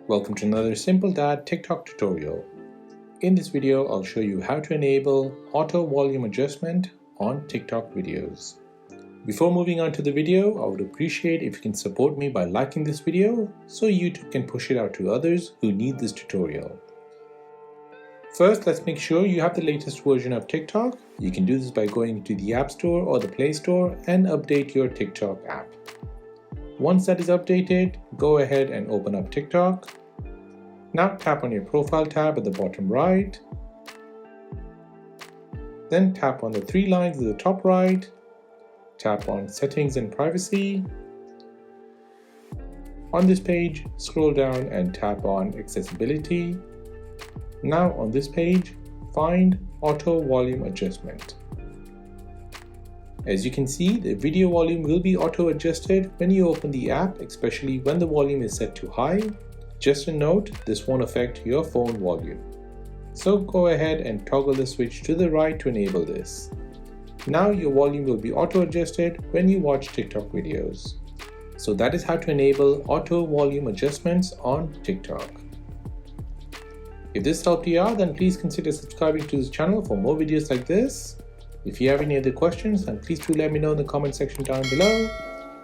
Welcome to another Simple Dad TikTok tutorial. In this video, I'll show you how to enable auto volume adjustment on TikTok videos. Before moving on to the video, I would appreciate if you can support me by liking this video so YouTube can push it out to others who need this tutorial. First, let's make sure you have the latest version of TikTok. You can do this by going to the App Store or the Play Store and update your TikTok app. Once that is updated, go ahead and open up TikTok. Now tap on your profile tab at the bottom right. Then tap on the three lines at the top right. Tap on Settings and Privacy. On this page, scroll down and tap on Accessibility. Now on this page, find Auto Volume Adjustment. As you can see, the video volume will be auto adjusted when you open the app, especially when the volume is set to high. Just a note, this won't affect your phone volume. So go ahead and toggle the switch to the right to enable this. Now your volume will be auto adjusted when you watch TikTok videos. So that is how to enable auto volume adjustments on TikTok. If this helped you out, then please consider subscribing to this channel for more videos like this. If you have any other questions, then please do let me know in the comment section down below.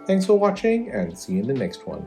Thanks for watching and see you in the next one.